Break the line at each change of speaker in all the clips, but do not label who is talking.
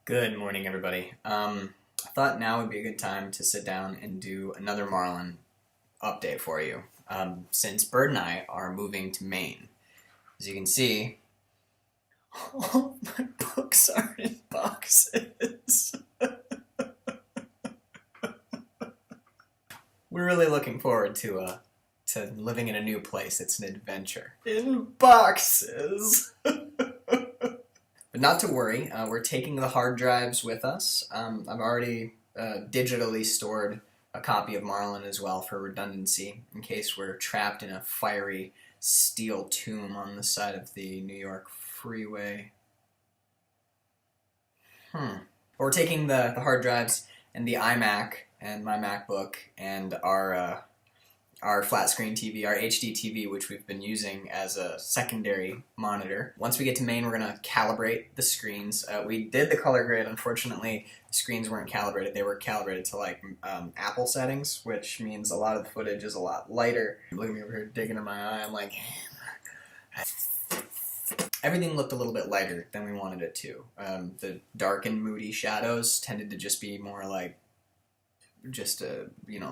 Good morning, everybody. I thought now would be a good time to sit down and do another Marlon update for you. Since Bird and I are moving to Maine, as you can see, all my books are in boxes. We're really looking forward to living in a new place. It's an adventure. In boxes! But not to worry, we're taking the hard drives with us. I've already digitally stored a copy of Marlon as well for redundancy, in case we're trapped in a fiery steel tomb on the side of the New York freeway. We're taking the hard drives and the iMac and my MacBook and our flat screen TV, our HD TV, which we've been using as a secondary monitor. Once we get to Maine, we're going to calibrate the screens. We did the color grade. Unfortunately, the screens weren't calibrated. They were calibrated to like Apple settings, which means a lot of the footage is a lot lighter. Look at me over here digging in my eye. I'm like, everything looked a little bit lighter than we wanted it to. The dark and moody shadows tended to just be more like just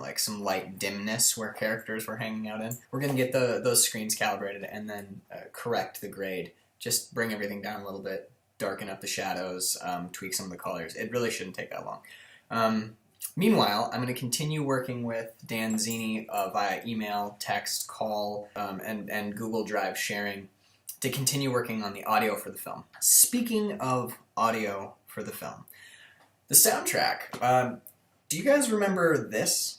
like some light dimness where characters were hanging out in. We're gonna get those screens calibrated and then correct the grade. Just bring everything down a little bit, darken up the shadows, tweak some of the colors. It really shouldn't take that long. Meanwhile, I'm going to continue working with Dan Zini via email, text, call, and Google Drive sharing to continue working on the audio for the film. Speaking of audio for the film, the soundtrack. Do you guys remember this?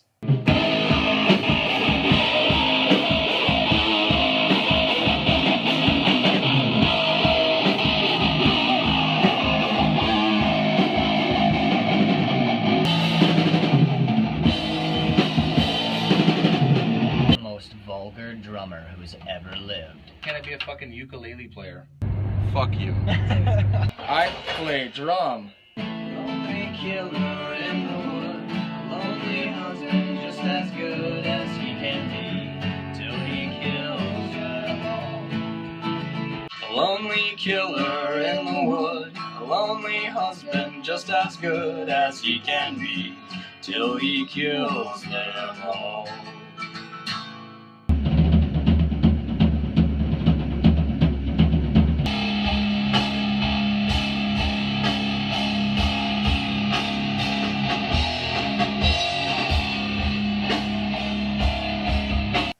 Most vulgar drummer who's ever lived.
Can I be a fucking ukulele player?
Fuck you.
I play drum.
Lonely killer in the wood, lonely husband just as good as he can be, till he kills them all.
A lonely killer in the wood, a lonely husband just as good as he can be, till he kills them all.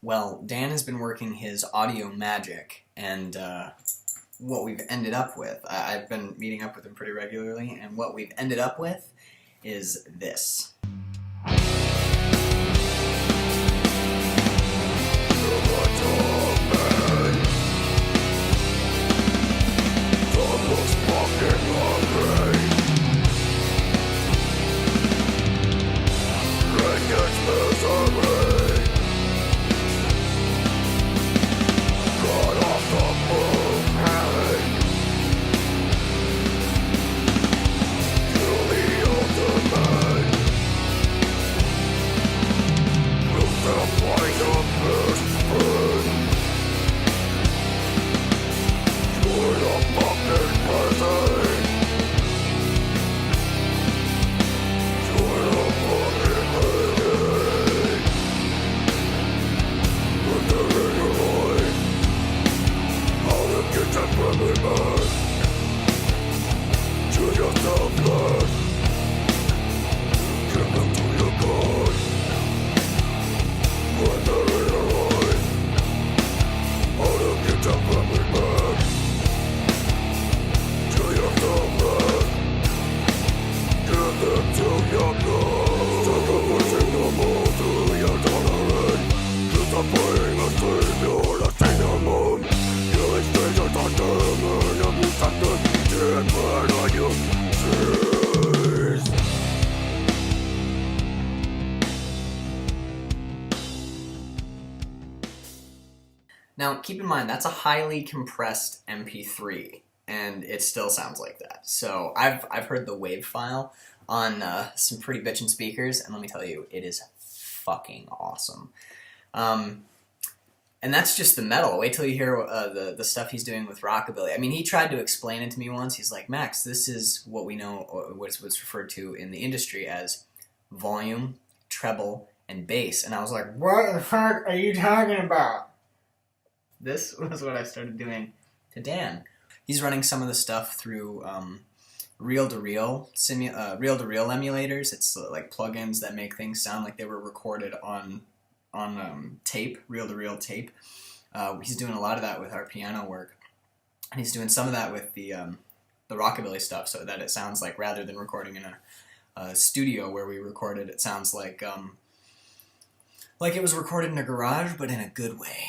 Well, Dan has been working his audio magic, and what we've ended up with, I've been meeting up with him pretty regularly, and what we've ended up with is this. Now, keep in mind, that's a highly compressed MP3, and it still sounds like that. So I've heard the WAV file on some pretty bitchin' speakers, and let me tell you, it is fucking awesome. And that's just the metal. Wait till you hear the stuff he's doing with rockabilly. I mean, he tried to explain it to me once. He's like, Max, this is what we know, or what's referred to in the industry as volume, treble, and bass. And I was like, what the fuck are you talking about? This was what I started doing to Dan. He's running some of the stuff through reel-to-reel emulators. It's like plugins that make things sound like they were recorded on tape, reel-to-reel tape. He's doing a lot of that with our piano work, and he's doing some of that with the rockabilly stuff, so that it sounds like, rather than recording in a studio where we recorded, it sounds like it was recorded in a garage, but in a good way.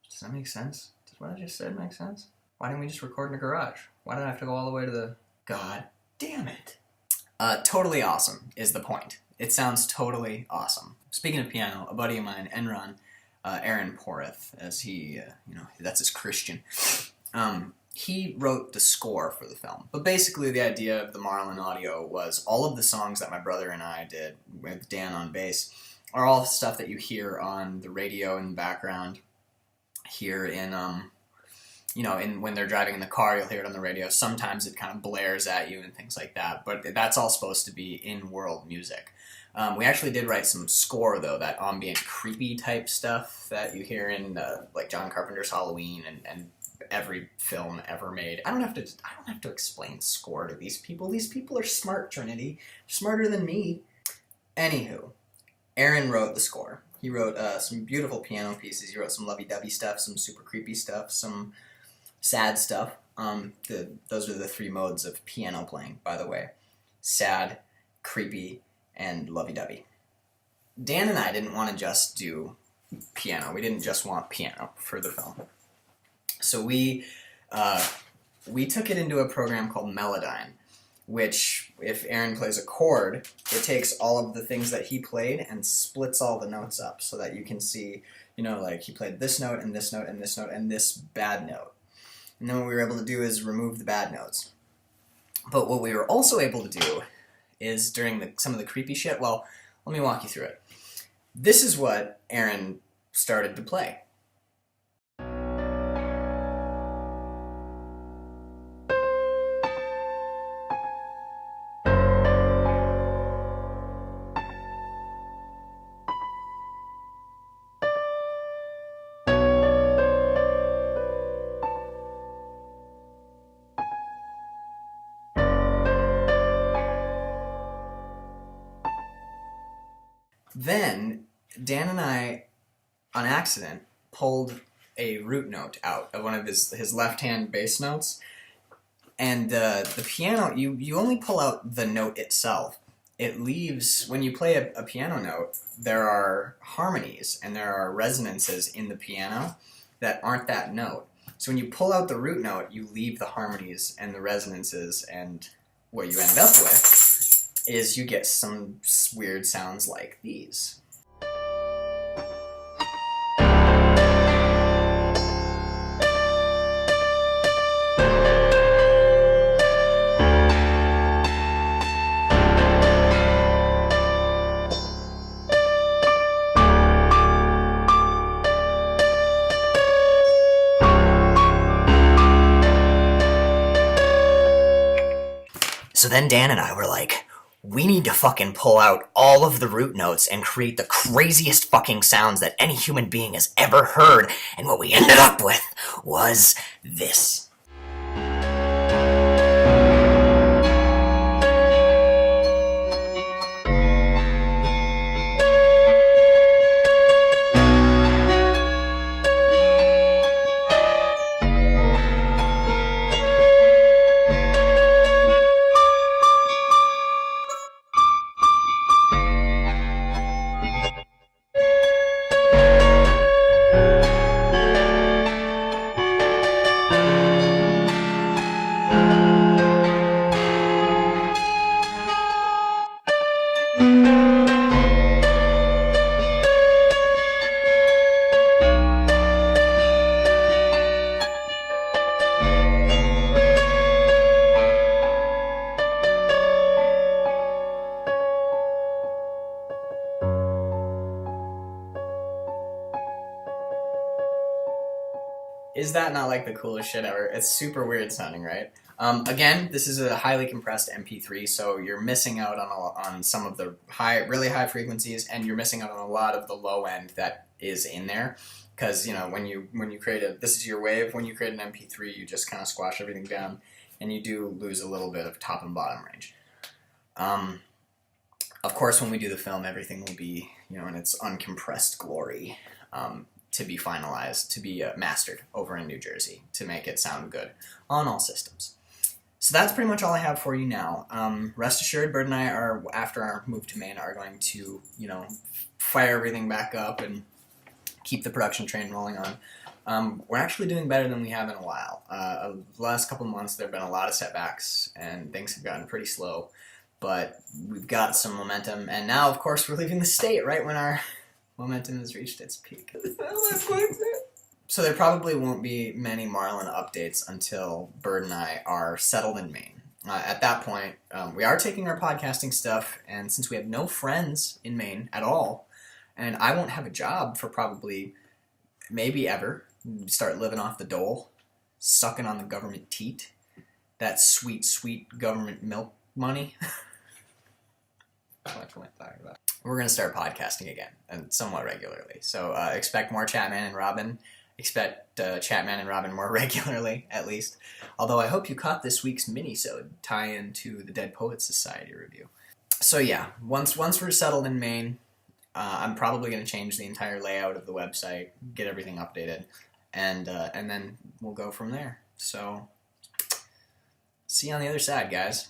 Does that make sense? Does what I just said make sense? Why didn't we just record in a garage? Why did I have to go all the way to the... God damn it. Totally awesome is the point. It sounds totally awesome. Speaking of piano, a buddy of mine, Enron, Aaron Porth, as he, that's his Christian, he wrote the score for the film. But basically the idea of the Marlon audio was all of the songs that my brother and I did with Dan on bass are all stuff that you hear on the radio in the background, here in, when they're driving in the car, you'll hear it on the radio. Sometimes it kind of blares at you and things like that, but that's all supposed to be in-world music. We actually did write some score, though, that ambient, creepy type stuff that you hear in like John Carpenter's Halloween and every film ever made. I don't have to explain score to these people. These people are smart, Trinity. Smarter than me. Anywho, Aaron wrote the score. He wrote some beautiful piano pieces. He wrote some lovey-dovey stuff, some super creepy stuff, some sad stuff. Those are the three modes of piano playing, by the way. Sad, creepy, and lovey-dovey. Dan and I didn't want to just do piano. We didn't just want piano for the film. So we took it into a program called Melodyne, which, if Aaron plays a chord, it takes all of the things that he played and splits all the notes up so that you can see, like he played this note and this note and this note and this bad note. And then what we were able to do is remove the bad notes. But what we were also able to do is, during some of the creepy shit, well, let me walk you through it. This is what Aaron started to play. Then, Dan and I, on accident, pulled a root note out of one of his left-hand bass notes, and the piano, you only pull out the note itself. It leaves, when you play a piano note, there are harmonies and there are resonances in the piano that aren't that note. So when you pull out the root note, you leave the harmonies and the resonances, and what you end up with is you get some weird sounds like these. So then Dan and I were like, we need to fucking pull out all of the root notes and create the craziest fucking sounds that any human being has ever heard. And what we ended up with was this. Is that not like the coolest shit ever? It's super weird sounding, right? Again, this is a highly compressed MP3, so you're missing out on some of the really high frequencies, and you're missing out on a lot of the low end that is in there. Because when you create this is your wave. When you create an MP3, you just kind of squash everything down, and you do lose a little bit of top and bottom range. Of course, when we do the film, everything will be in its uncompressed glory. To be finalized, to be mastered over in New Jersey, to make it sound good on all systems. So that's pretty much all I have for you now. Rest assured, Bird and I are, after our move to Maine, are going to, fire everything back up and keep the production train rolling on. We're actually doing better than we have in a while. The last couple months, there have been a lot of setbacks, and things have gotten pretty slow, but we've got some momentum, and now, of course, we're leaving the state right when our momentum has reached its peak. So there probably won't be many Marlon updates until Bird and I are settled in Maine. At that point, we are taking our podcasting stuff, and since we have no friends in Maine at all, and I won't have a job for probably, maybe ever, start living off the dole, sucking on the government teat, that sweet, sweet government milk money. What am I talking about? We're going to start podcasting again, and somewhat regularly. So expect more Chatman and Robin. Expect Chatman and Robin more regularly, at least. Although I hope you caught this week's mini-sode tie-in to the Dead Poets Society review. So yeah, once we're settled in Maine, I'm probably going to change the entire layout of the website, get everything updated, and then we'll go from there. So see you on the other side, guys.